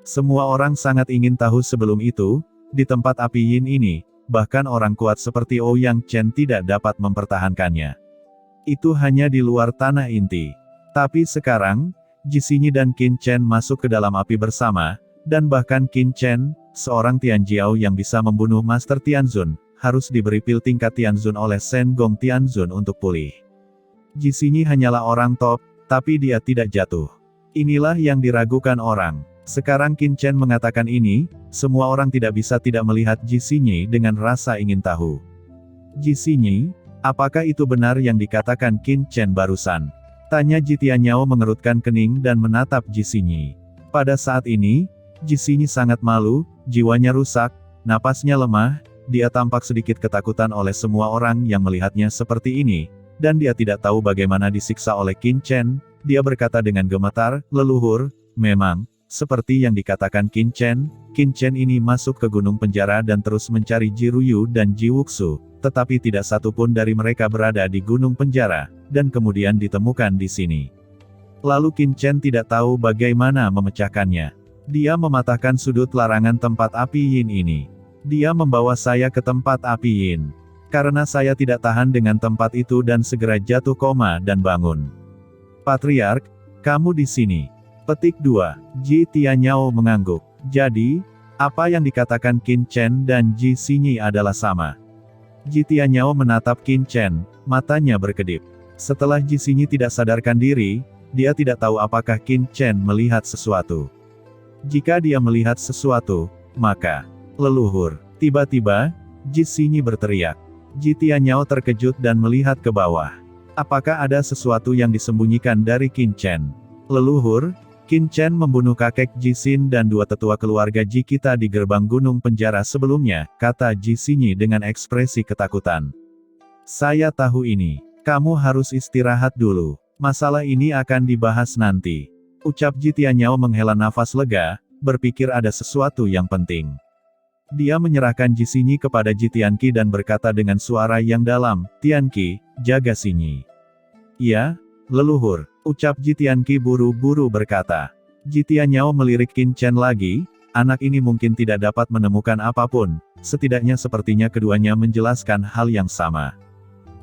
Semua orang sangat ingin tahu sebelum itu, di tempat api yin ini, bahkan orang kuat seperti Ouyang Chen tidak dapat mempertahankannya. Itu hanya di luar tanah inti. Tapi sekarang, Jixinyi dan Qin Chen masuk ke dalam api bersama, dan bahkan Qin Chen, seorang Tianjiao yang bisa membunuh Master Tianzun, harus diberi pil tingkat Tianzun oleh Shen Gong Tianzun untuk pulih. Jixinyi hanyalah orang top, tapi dia tidak jatuh. Inilah yang diragukan orang. Sekarang Qin Chen mengatakan ini, semua orang tidak bisa tidak melihat Jixinyi dengan rasa ingin tahu. Jixinyi, apakah itu benar yang dikatakan Qin Chen barusan? Tanya Ji Tianyao mengerutkan kening dan menatap Jixinyi. Pada saat ini, Jixinyi sangat malu, jiwanya rusak, napasnya lemah, dia tampak sedikit ketakutan oleh semua orang yang melihatnya seperti ini, dan dia tidak tahu bagaimana disiksa oleh Qin Chen. Dia berkata dengan gemetar, "Leluhur, memang, seperti yang dikatakan Qin Chen ini masuk ke gunung penjara dan terus mencari Ji Ruyu dan Ji Wuxu, tetapi tidak satu pun dari mereka berada di gunung penjara, dan kemudian ditemukan di sini." Lalu Qin Chen tidak tahu bagaimana memecahkannya. Dia mematahkan sudut larangan tempat api yin ini. Dia membawa saya ke tempat api yin. Karena saya tidak tahan dengan tempat itu dan segera jatuh koma dan bangun. Patriark, kamu di sini. Petik 2. Ji Tianyao mengangguk. Jadi, apa yang dikatakan Qin Chen dan Jixinyi adalah sama. Ji Tianyao menatap Qin Chen, matanya berkedip. Setelah Jixinyi tidak sadarkan diri, dia tidak tahu apakah Qin Chen melihat sesuatu. Jika dia melihat sesuatu, maka, leluhur. Tiba-tiba, Jixinyi berteriak. Ji Tianyao terkejut dan melihat ke bawah. Apakah ada sesuatu yang disembunyikan dari Qin Chen? Leluhur, Qin Chen membunuh kakek Jixin dan dua tetua keluarga Ji kita di gerbang gunung penjara sebelumnya, kata Jixinyi dengan ekspresi ketakutan. Saya tahu ini. Kamu harus istirahat dulu. Masalah ini akan dibahas nanti. Ucap Ji Tianyao menghela nafas lega, berpikir ada sesuatu yang penting. Dia menyerahkan Jixinyi kepada Ji Tianqi dan berkata dengan suara yang dalam, "Tianqi, jaga Xinyi." "Ya, leluhur," ucap Ji Tianqi buru-buru berkata. Ji Tianyao melirik Qin Chen lagi, anak ini mungkin tidak dapat menemukan apapun, setidaknya sepertinya keduanya menjelaskan hal yang sama.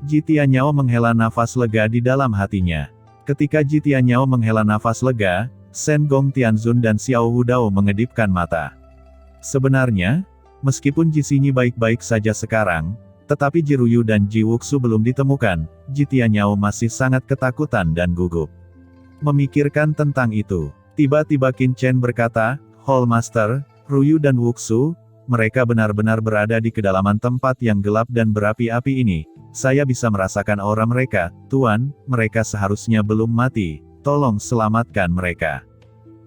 Ji Tianyao menghela nafas lega di dalam hatinya. Ketika Ji Tianyao menghela nafas lega, Shen Gong Tianzun dan Xiao Wudao mengedipkan mata. Sebenarnya, meskipun Jixinyi baik-baik saja sekarang, tetapi Ji Ruyu dan Ji Wuxu belum ditemukan, Ji Tianyao masih sangat ketakutan dan gugup. Memikirkan tentang itu, tiba-tiba Qin Chen berkata, "Hall Master, Ruyu dan Wuxu, mereka benar-benar berada di kedalaman tempat yang gelap dan berapi-api ini. Saya bisa merasakan aura mereka, Tuan, mereka seharusnya belum mati, tolong selamatkan mereka."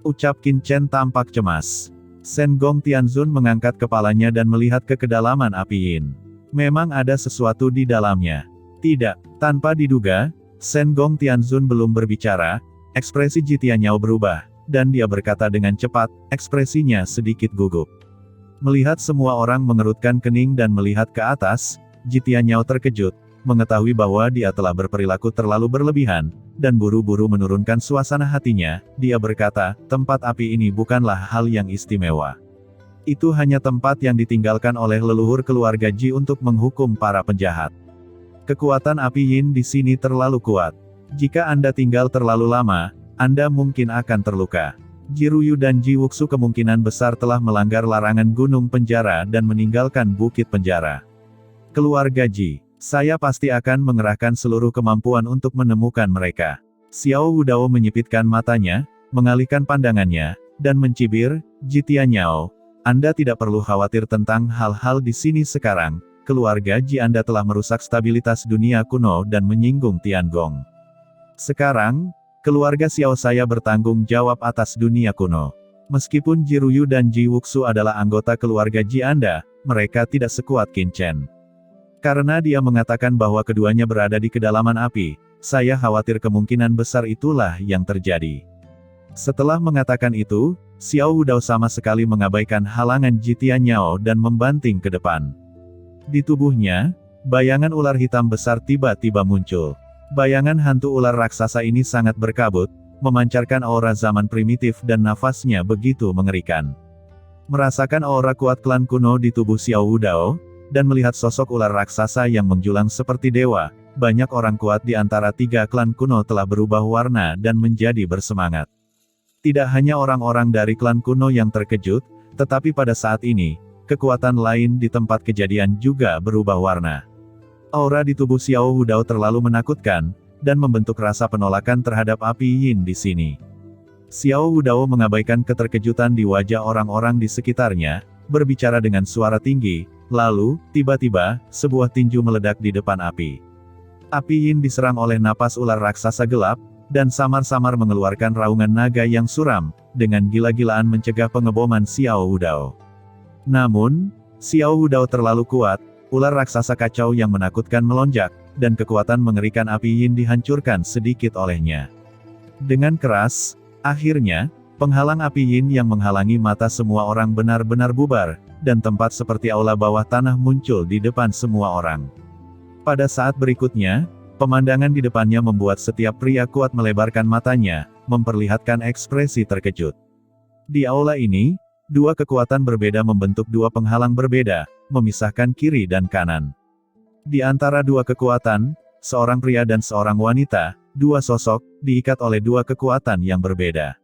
Ucap Qin Chen tampak cemas. Shen Gong Tianzun mengangkat kepalanya dan melihat ke kedalaman api yin. Memang ada sesuatu di dalamnya. Tidak, tanpa diduga, Shen Gong Tianzun belum berbicara, ekspresi Ji Tianyao berubah, dan dia berkata dengan cepat, ekspresinya sedikit gugup. Melihat semua orang mengerutkan kening dan melihat ke atas, Ji Tianyao terkejut, mengetahui bahwa dia telah berperilaku terlalu berlebihan, dan buru-buru menurunkan suasana hatinya, dia berkata, tempat api ini bukanlah hal yang istimewa. Itu hanya tempat yang ditinggalkan oleh leluhur keluarga Ji untuk menghukum para penjahat. Kekuatan api yin di sini terlalu kuat. Jika Anda tinggal terlalu lama, Anda mungkin akan terluka. Ji Ruyu dan Ji Wuxu kemungkinan besar telah melanggar larangan gunung penjara dan meninggalkan bukit penjara. Keluarga Ji, saya pasti akan mengerahkan seluruh kemampuan untuk menemukan mereka. Xiao Wudao menyipitkan matanya, mengalihkan pandangannya, dan mencibir, Ji Tianyao, Anda tidak perlu khawatir tentang hal-hal di sini sekarang, keluarga Ji Anda telah merusak stabilitas dunia kuno dan menyinggung Tiangong. Sekarang, keluarga Xiao saya bertanggung jawab atas dunia kuno. Meskipun Ji Ruyu dan Ji Wuxu adalah anggota keluarga Ji Anda, mereka tidak sekuat Qin Chen. Karena dia mengatakan bahwa keduanya berada di kedalaman api, saya khawatir kemungkinan besar itulah yang terjadi. Setelah mengatakan itu, Xiao Wudao sama sekali mengabaikan halangan Ji Tianyao dan membanting ke depan. Di tubuhnya, bayangan ular hitam besar tiba-tiba muncul. Bayangan hantu ular raksasa ini sangat berkabut, memancarkan aura zaman primitif dan nafasnya begitu mengerikan. Merasakan aura kuat klan kuno di tubuh Xiao Wudao, dan melihat sosok ular raksasa yang menjulang seperti dewa, banyak orang kuat di antara 3 klan kuno telah berubah warna dan menjadi bersemangat. Tidak hanya orang-orang dari klan kuno yang terkejut, tetapi pada saat ini, kekuatan lain di tempat kejadian juga berubah warna. Aura di tubuh Xiao Wudao terlalu menakutkan, dan membentuk rasa penolakan terhadap api yin di sini. Xiao Wudao mengabaikan keterkejutan di wajah orang-orang di sekitarnya, berbicara dengan suara tinggi, lalu, tiba-tiba, sebuah tinju meledak di depan api. Api yin diserang oleh napas ular raksasa gelap, dan samar-samar mengeluarkan raungan naga yang suram, dengan gila-gilaan mencegah pengeboman Xiao Wudao. Namun, Xiao Wudao terlalu kuat, ular raksasa kacau yang menakutkan melonjak, dan kekuatan mengerikan api yin dihancurkan sedikit olehnya. Dengan keras, akhirnya, penghalang api yin yang menghalangi mata semua orang benar-benar bubar, dan tempat seperti aula bawah tanah muncul di depan semua orang. Pada saat berikutnya, pemandangan di depannya membuat setiap pria kuat melebarkan matanya, memperlihatkan ekspresi terkejut. Di aula ini, 2 kekuatan berbeda membentuk 2 penghalang berbeda, memisahkan kiri dan kanan. Di antara 2 kekuatan, seorang pria dan seorang wanita, 2 sosok, diikat oleh 2 kekuatan yang berbeda.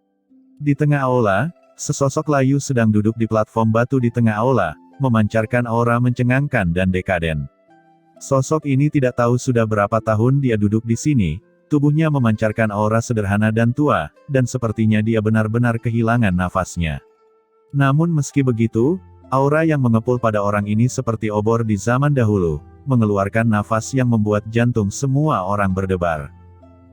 Di tengah aula, sesosok layu sedang duduk di platform batu di tengah aula, memancarkan aura mencengangkan dan dekaden. Sosok ini tidak tahu sudah berapa tahun dia duduk di sini, tubuhnya memancarkan aura sederhana dan tua, dan sepertinya dia benar-benar kehilangan nafasnya. Namun meski begitu, aura yang mengepul pada orang ini seperti obor di zaman dahulu, mengeluarkan nafas yang membuat jantung semua orang berdebar.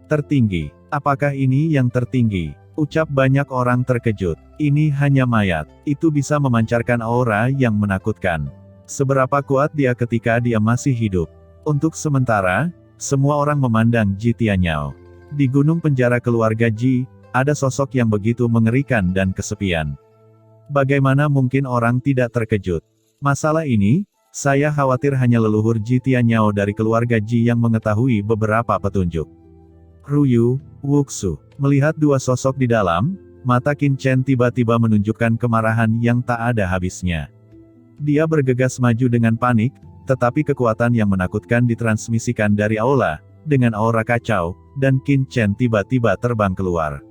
Tertinggi. Apakah ini yang tertinggi? Ucap banyak orang terkejut. Ini hanya mayat. Itu bisa memancarkan aura yang menakutkan. Seberapa kuat dia ketika dia masih hidup? Untuk sementara, semua orang memandang Ji Tianyao. Di gunung penjara keluarga Ji, ada sosok yang begitu mengerikan dan kesepian. Bagaimana mungkin orang tidak terkejut? Masalah ini, saya khawatir hanya leluhur Ji Tianyao dari keluarga Ji yang mengetahui beberapa petunjuk. Ruyu, Wuxu, melihat 2 sosok di dalam, mata Qin Chen tiba-tiba menunjukkan kemarahan yang tak ada habisnya. Dia bergegas maju dengan panik, tetapi kekuatan yang menakutkan ditransmisikan dari aula, dengan aura kacau, dan Qin Chen tiba-tiba terbang keluar.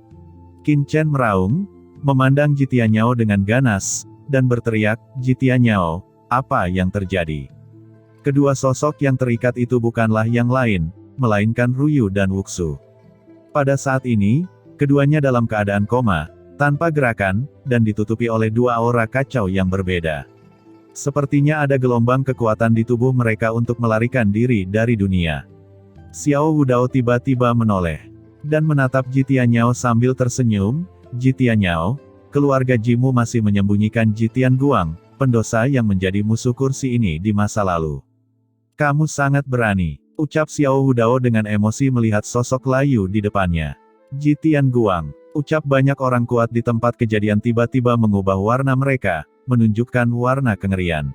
Qin Chen meraung, memandang Ji Tianyao dengan ganas, dan berteriak, "Ji Tianyao, apa yang terjadi?" Kedua sosok yang terikat itu bukanlah yang lain, melainkan Ruyu dan Wuxu. Pada saat ini, keduanya dalam keadaan koma, tanpa gerakan, dan ditutupi oleh 2 aura kacau yang berbeda. Sepertinya ada gelombang kekuatan di tubuh mereka untuk melarikan diri dari dunia. Xiao Wudao tiba-tiba menoleh, dan menatap Ji Tianyao sambil tersenyum. "Ji Tianyao, keluarga Jimu masih menyembunyikan Ji Tianguang, pendosa yang menjadi musuh kursi ini di masa lalu. Kamu sangat berani," ucap Xiao Wudao dengan emosi melihat sosok layu di depannya. Ji Tianguang, ucap banyak orang kuat di tempat kejadian tiba-tiba mengubah warna mereka, menunjukkan warna kengerian.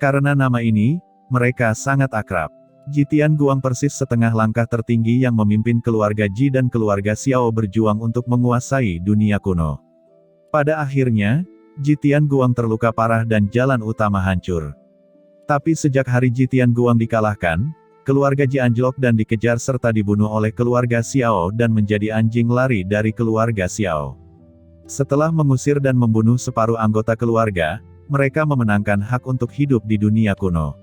Karena nama ini, mereka sangat akrab. Ji Tianguang persis setengah langkah tertinggi yang memimpin keluarga Ji dan keluarga Xiao berjuang untuk menguasai dunia kuno. Pada akhirnya, Ji Tianguang terluka parah dan jalan utama hancur. Tapi sejak hari Ji Tianguang dikalahkan, keluarga Ji anjlok dan dikejar serta dibunuh oleh keluarga Xiao dan menjadi anjing lari dari keluarga Xiao. Setelah mengusir dan membunuh separuh anggota keluarga, mereka memenangkan hak untuk hidup di dunia kuno.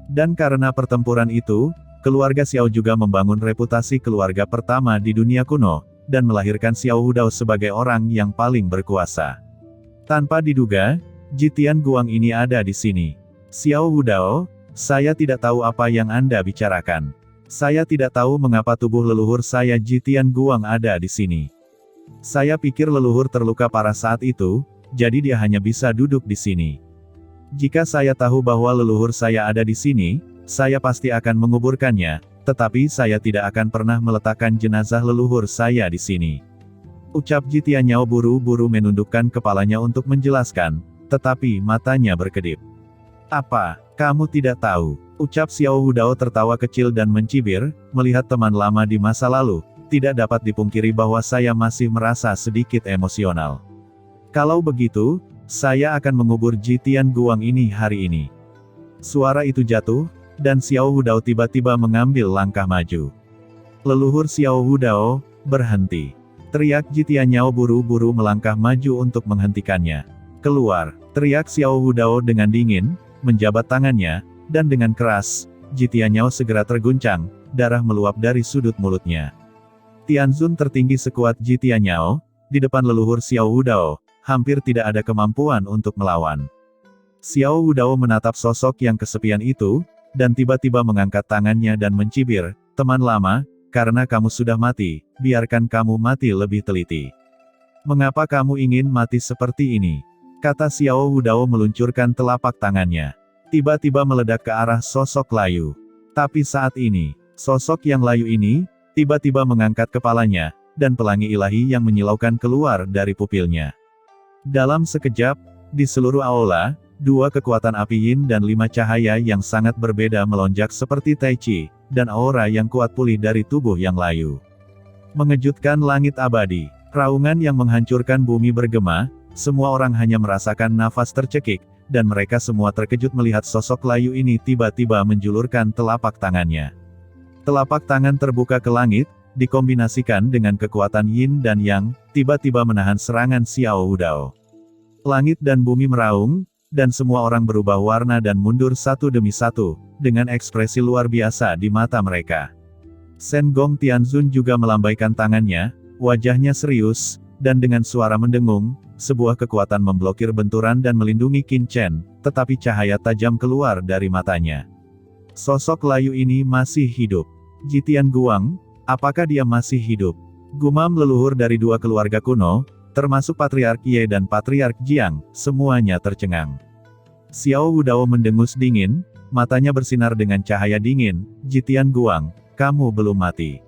Dan karena pertempuran itu, keluarga Xiao juga membangun reputasi keluarga pertama di dunia kuno, dan melahirkan Xiao Wudao sebagai orang yang paling berkuasa. Tanpa diduga, Ji Tianguang ini ada di sini. "Xiao Wudao, saya tidak tahu apa yang Anda bicarakan. Saya tidak tahu mengapa tubuh leluhur saya Ji Tianguang ada di sini. Saya pikir leluhur terluka parah saat itu, jadi dia hanya bisa duduk di sini. Jika saya tahu bahwa leluhur saya ada di sini, saya pasti akan menguburkannya, tetapi saya tidak akan pernah meletakkan jenazah leluhur saya di sini." Ucap Ji Tianyao buru-buru menundukkan kepalanya untuk menjelaskan, tetapi matanya berkedip. "Apa, kamu tidak tahu?" Ucap Xiao Wudao tertawa kecil dan mencibir, melihat teman lama di masa lalu, tidak dapat dipungkiri bahwa saya masih merasa sedikit emosional. Kalau begitu, saya akan mengubur Ji Tianguang ini hari ini. Suara itu jatuh, dan Xiao Hudao tiba-tiba mengambil langkah maju. Leluhur Xiao Hudao, berhenti. Teriak Ji Tianyao buru-buru melangkah maju untuk menghentikannya. Keluar, teriak Xiao Hudao dengan dingin, menjabat tangannya, dan dengan keras, Ji Tianyao segera terguncang, darah meluap dari sudut mulutnya. Tianzun tertinggi sekuat Ji Tianyao, di depan leluhur Xiao Hudao, hampir tidak ada kemampuan untuk melawan. Xiao Hudao menatap sosok yang kesepian itu, dan tiba-tiba mengangkat tangannya dan mencibir, "Teman lama, karena kamu sudah mati, biarkan kamu mati lebih teliti." "Mengapa kamu ingin mati seperti ini?" kata Xiao Hudao meluncurkan telapak tangannya. Tiba-tiba meledak ke arah sosok layu. Tapi saat ini, sosok yang layu ini, tiba-tiba mengangkat kepalanya, dan pelangi ilahi yang menyilaukan keluar dari pupilnya. Dalam sekejap, di seluruh aula, 2 kekuatan api yin dan 5 cahaya yang sangat berbeda melonjak seperti Tai Chi, dan aura yang kuat pulih dari tubuh yang layu. Mengejutkan langit abadi, raungan yang menghancurkan bumi bergema, semua orang hanya merasakan nafas tercekik, dan mereka semua terkejut melihat sosok layu ini tiba-tiba menjulurkan telapak tangannya. Telapak tangan terbuka ke langit, dikombinasikan dengan kekuatan yin dan yang, tiba-tiba menahan serangan Xiao Hudao. Langit dan bumi meraung, dan semua orang berubah warna dan mundur satu demi satu, dengan ekspresi luar biasa di mata mereka. Shen Gong Tianzun juga melambaikan tangannya, wajahnya serius, dan dengan suara mendengung, sebuah kekuatan memblokir benturan dan melindungi Qin Chen, tetapi cahaya tajam keluar dari matanya. Sosok layu ini masih hidup. Ji Tianguang, apakah dia masih hidup? Gumam leluhur dari 2 keluarga kuno, termasuk Patriark Ye dan Patriark Jiang, semuanya tercengang. Xiao Hudao mendengus dingin, matanya bersinar dengan cahaya dingin. "Ji Tianguang, kamu belum mati.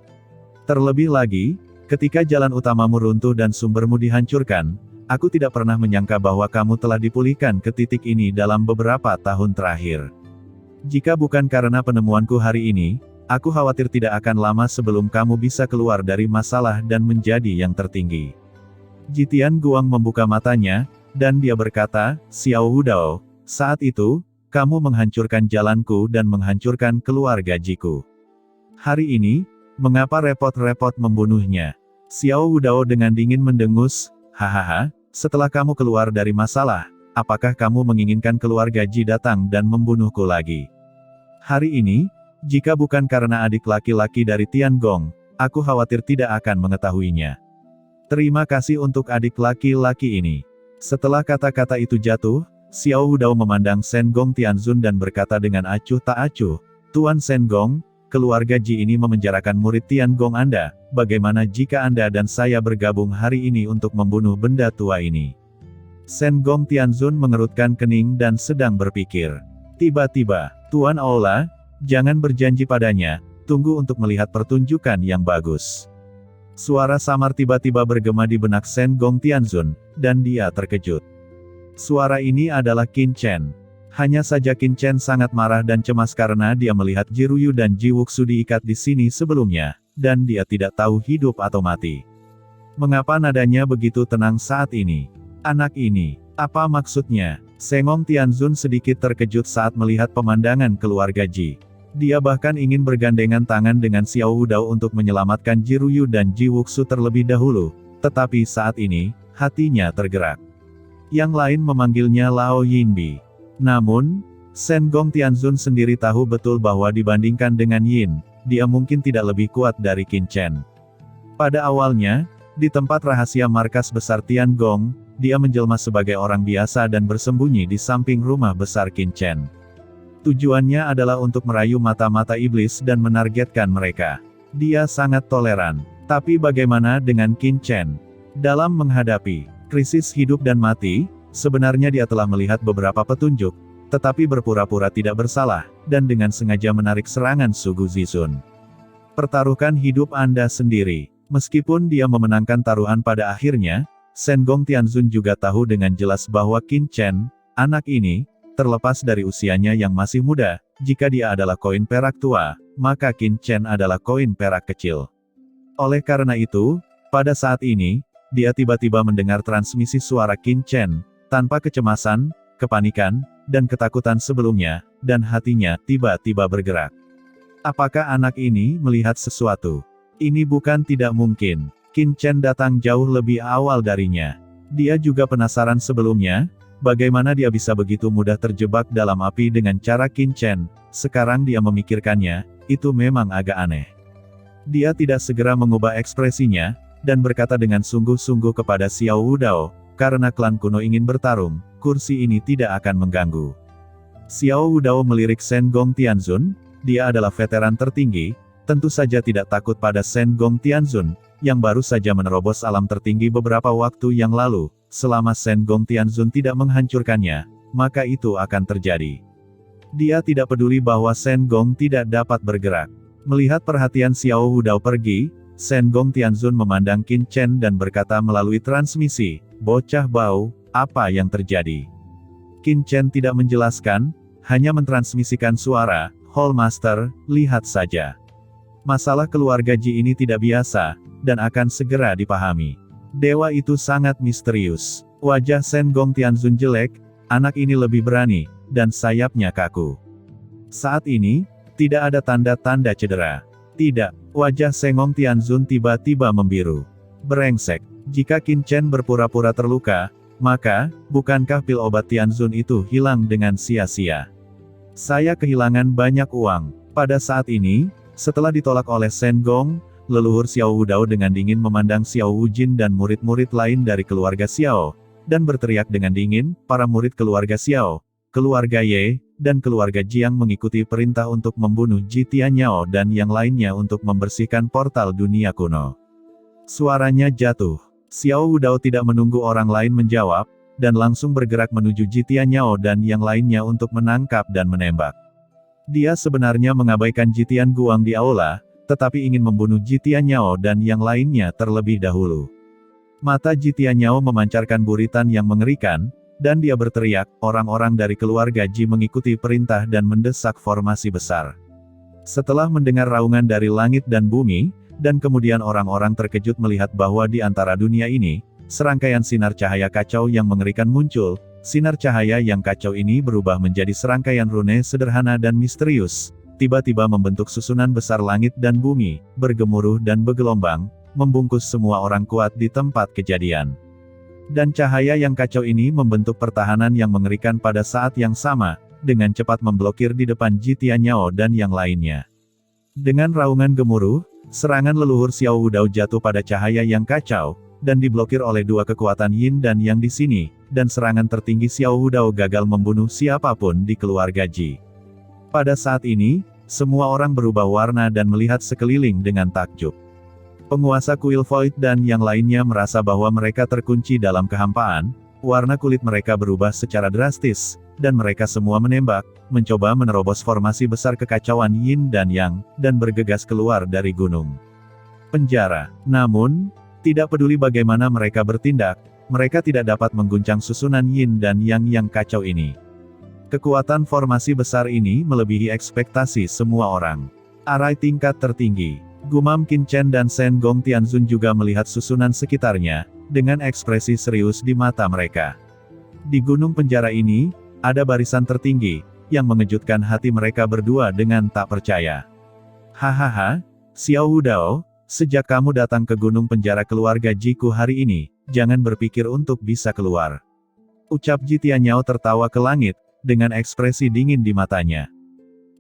Terlebih lagi, ketika jalan utamamu runtuh dan sumbermu dihancurkan, aku tidak pernah menyangka bahwa kamu telah dipulihkan ke titik ini dalam beberapa tahun terakhir. Jika bukan karena penemuanku hari ini, aku khawatir tidak akan lama sebelum kamu bisa keluar dari masalah dan menjadi yang tertinggi." Ji Tianguang membuka matanya, dan dia berkata, "Xiao Hudao, saat itu, kamu menghancurkan jalanku dan menghancurkan keluarga Jiku. Hari ini, mengapa repot-repot membunuhnya?" Xiao Hudao dengan dingin mendengus, "Hahaha, setelah kamu keluar dari masalah, apakah kamu menginginkan keluarga Ji datang dan membunuhku lagi? Hari ini, jika bukan karena adik laki-laki dari Tiangong, aku khawatir tidak akan mengetahuinya. Terima kasih untuk adik laki-laki ini." Setelah kata-kata itu jatuh, Xiao Hudao memandang Shen Gong Tianzun dan berkata dengan acuh tak acuh, "Tuan Shen Gong, keluarga Ji ini memenjarakan murid Tiangong Anda, bagaimana jika Anda dan saya bergabung hari ini untuk membunuh benda tua ini?" Shen Gong Tianzun mengerutkan kening dan sedang berpikir. Tiba-tiba, "Tuan Aula, jangan berjanji padanya, tunggu untuk melihat pertunjukan yang bagus." Suara samar tiba-tiba bergema di benak Shen Gong Tianzun, dan dia terkejut. Suara ini adalah Qin Chen. Hanya saja Qin Chen sangat marah dan cemas karena dia melihat Ji Ruyu dan Ji Wuxu diikat di sini sebelumnya, dan dia tidak tahu hidup atau mati. Mengapa nadanya begitu tenang saat ini? Anak ini, apa maksudnya? Sengong Tianzun sedikit terkejut saat melihat pemandangan keluarga Ji. Dia bahkan ingin bergandengan tangan dengan Xiao Hudao untuk menyelamatkan Ji Ruyu dan Ji Wuxu terlebih dahulu, tetapi saat ini, hatinya tergerak. Yang lain memanggilnya Lao Yinbi. Namun, Shen Gong Tianzun sendiri tahu betul bahwa dibandingkan dengan Yin, dia mungkin tidak lebih kuat dari Qin Chen. Pada awalnya, di tempat rahasia markas besar Tiangong, dia menjelma sebagai orang biasa dan bersembunyi di samping rumah besar Qin Chen. Tujuannya adalah untuk merayu mata-mata iblis dan menargetkan mereka. Dia sangat toleran. Tapi bagaimana dengan Qin Chen? Dalam menghadapi krisis hidup dan mati, sebenarnya dia telah melihat beberapa petunjuk, tetapi berpura-pura tidak bersalah, dan dengan sengaja menarik serangan Sugu Zizun. Pertaruhkan hidup Anda sendiri. Meskipun dia memenangkan taruhan pada akhirnya, Shen Gong Tianzun juga tahu dengan jelas bahwa Qin Chen, anak ini, terlepas dari usianya yang masih muda, jika dia adalah koin perak tua, maka Qin Chen adalah koin perak kecil. Oleh karena itu, pada saat ini, dia tiba-tiba mendengar transmisi suara Qin Chen, tanpa kecemasan, kepanikan, dan ketakutan sebelumnya, dan hatinya tiba-tiba bergerak. Apakah anak ini melihat sesuatu? Ini bukan tidak mungkin. Qin Chen datang jauh lebih awal darinya. Dia juga penasaran sebelumnya, bagaimana dia bisa begitu mudah terjebak dalam api dengan cara Qin Chen. Sekarang dia memikirkannya, itu memang agak aneh. Dia tidak segera mengubah ekspresinya, dan berkata dengan sungguh-sungguh kepada Xiao Wudao, karena klan kuno ingin bertarung, kursi ini tidak akan mengganggu. Xiao Wudao melirik Shen Gong Tianzun, dia adalah veteran tertinggi, tentu saja tidak takut pada Shen Gong Tianzun, yang baru saja menerobos alam tertinggi beberapa waktu yang lalu. Selama Shen Gong Tianzun tidak menghancurkannya, maka itu akan terjadi. Dia tidak peduli bahwa Shen Gong tidak dapat bergerak. Melihat perhatian Xiao Wudao pergi, Shen Gong Tianzun memandang Qin Chen dan berkata melalui transmisi, "Bocah bau, apa yang terjadi?" Qin Chen tidak menjelaskan, hanya mentransmisikan suara, "Hall Master, lihat saja. Masalah keluarga Ji ini tidak biasa, dan akan segera dipahami. Dewa itu sangat misterius." Wajah Shen Gong Tianzun jelek, anak ini lebih berani, dan sayapnya kaku. Saat ini, tidak ada tanda-tanda cedera. Tidak, wajah Shen Gong Tianzun tiba-tiba membiru. Brengsek, jika Qin Chen berpura-pura terluka, maka, bukankah pil obat Tianzun itu hilang dengan sia-sia? Saya kehilangan banyak uang. Pada saat ini, setelah ditolak oleh Shen Gong, leluhur Xiao Wudao dengan dingin memandang Xiao Wujin dan murid-murid lain dari keluarga Xiao, dan berteriak dengan dingin, para murid keluarga Xiao, keluarga Ye, dan keluarga Jiang mengikuti perintah untuk membunuh Ji Tianyao dan yang lainnya untuk membersihkan portal dunia kuno. Suaranya jatuh. Xiao Wudao tidak menunggu orang lain menjawab, dan langsung bergerak menuju Ji Tianyao dan yang lainnya untuk menangkap dan menembak. Dia sebenarnya mengabaikan Ji Tianguang di aula, tetapi ingin membunuh Ji Tianyao dan yang lainnya terlebih dahulu. Mata Ji Tianyao memancarkan buritan yang mengerikan, dan dia berteriak, orang-orang dari keluarga Ji mengikuti perintah dan mendesak formasi besar. Setelah mendengar raungan dari langit dan bumi, dan kemudian orang-orang terkejut melihat bahwa di antara dunia ini, serangkaian sinar cahaya kacau yang mengerikan muncul. Sinar cahaya yang kacau ini berubah menjadi serangkaian rune sederhana dan misterius, tiba-tiba membentuk susunan besar langit dan bumi, bergemuruh dan bergelombang, membungkus semua orang kuat di tempat kejadian. Dan cahaya yang kacau ini membentuk pertahanan yang mengerikan pada saat yang sama, dengan cepat memblokir di depan Ji Tianyao dan yang lainnya. Dengan raungan gemuruh, serangan leluhur Xiao Wudao jatuh pada cahaya yang kacau, dan diblokir oleh dua kekuatan Yin dan Yang di sini, dan serangan tertinggi Xiao Wudao gagal membunuh siapapun di keluarga Ji. Pada saat ini, semua orang berubah warna dan melihat sekeliling dengan takjub. Penguasa kuil Void dan yang lainnya merasa bahwa mereka terkunci dalam kehampaan, warna kulit mereka berubah secara drastis, dan mereka semua menembak, mencoba menerobos formasi besar kekacauan Yin dan Yang, dan bergegas keluar dari gunung penjara. Namun, tidak peduli bagaimana mereka bertindak, mereka tidak dapat mengguncang susunan Yin dan Yang yang kacau ini. Kekuatan formasi besar ini melebihi ekspektasi semua orang. Arai tingkat tertinggi. Gumam Qin Chen dan Shen Gong Tianzun juga melihat susunan sekitarnya, dengan ekspresi serius di mata mereka. Di gunung penjara ini, ada barisan tertinggi, yang mengejutkan hati mereka berdua dengan tak percaya. Hahaha, Xiao Wudao, sejak kamu datang ke gunung penjara keluarga Jiku hari ini, jangan berpikir untuk bisa keluar. Ucap Ji Tianyao tertawa ke langit, dengan ekspresi dingin di matanya.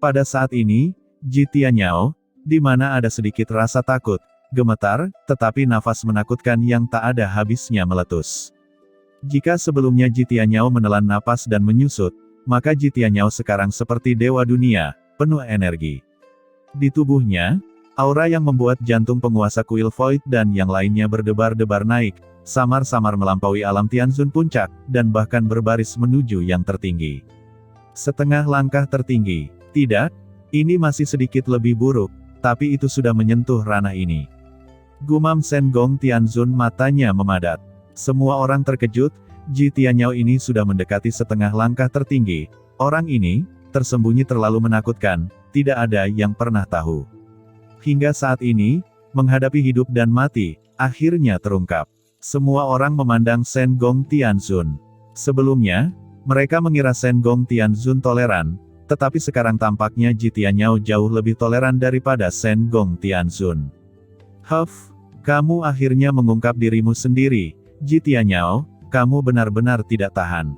Pada saat ini, Ji Tianyao, di mana ada sedikit rasa takut, gemetar, tetapi nafas menakutkan yang tak ada habisnya meletus. Jika sebelumnya Ji Tianyao menelan napas dan menyusut, maka Ji Tianyao sekarang seperti dewa dunia, penuh energi. Di tubuhnya, aura yang membuat jantung penguasa kuil Void dan yang lainnya berdebar-debar naik, samar-samar melampaui alam Tianzun puncak, dan bahkan berbaris menuju yang tertinggi. Setengah langkah tertinggi. Tidak, ini masih sedikit lebih buruk. Tapi itu sudah menyentuh ranah ini. Gumam Shen Gong Tianzun matanya memadat. Semua orang terkejut, Ji Tianyao ini sudah mendekati setengah langkah tertinggi. Orang ini, tersembunyi terlalu menakutkan, tidak ada yang pernah tahu. Hingga saat ini, menghadapi hidup dan mati, akhirnya terungkap. Semua orang memandang Shen Gong Tianzun. Sebelumnya, mereka mengira Shen Gong Tianzun toleran, tetapi sekarang tampaknya Ji Tianyao jauh lebih toleran daripada Shen Gong Tianzun. Huff, kamu akhirnya mengungkap dirimu sendiri, Ji Tianyao, kamu benar-benar tidak tahan.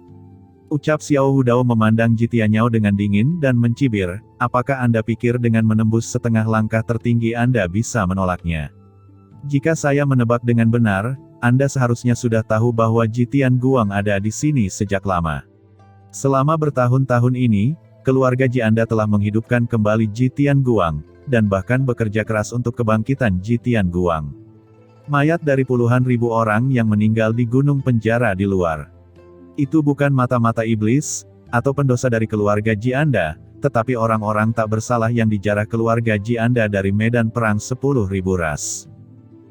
Ucap Xiao Hudao memandang Ji Tianyao dengan dingin dan mencibir, apakah Anda pikir dengan menembus setengah langkah tertinggi Anda bisa menolaknya? Jika saya menebak dengan benar, Anda seharusnya sudah tahu bahwa Ji Tianguang ada di sini sejak lama. Selama bertahun-tahun ini, keluarga Ji Anda telah menghidupkan kembali Ji Tianguang, dan bahkan bekerja keras untuk kebangkitan Ji Tianguang. Mayat dari puluhan ribu orang yang meninggal di gunung penjara di luar. Itu bukan mata-mata iblis, atau pendosa dari keluarga Ji Anda, tetapi orang-orang tak bersalah yang dijarah keluarga Ji Anda dari medan perang 10.000 ras.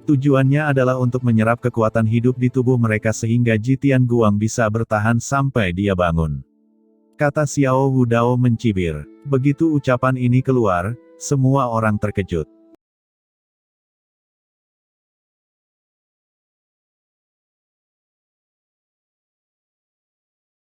Tujuannya adalah untuk menyerap kekuatan hidup di tubuh mereka sehingga Ji Tianguang bisa bertahan sampai dia bangun. Kata Xiao Hudao mencibir. Begitu ucapan ini keluar, semua orang terkejut.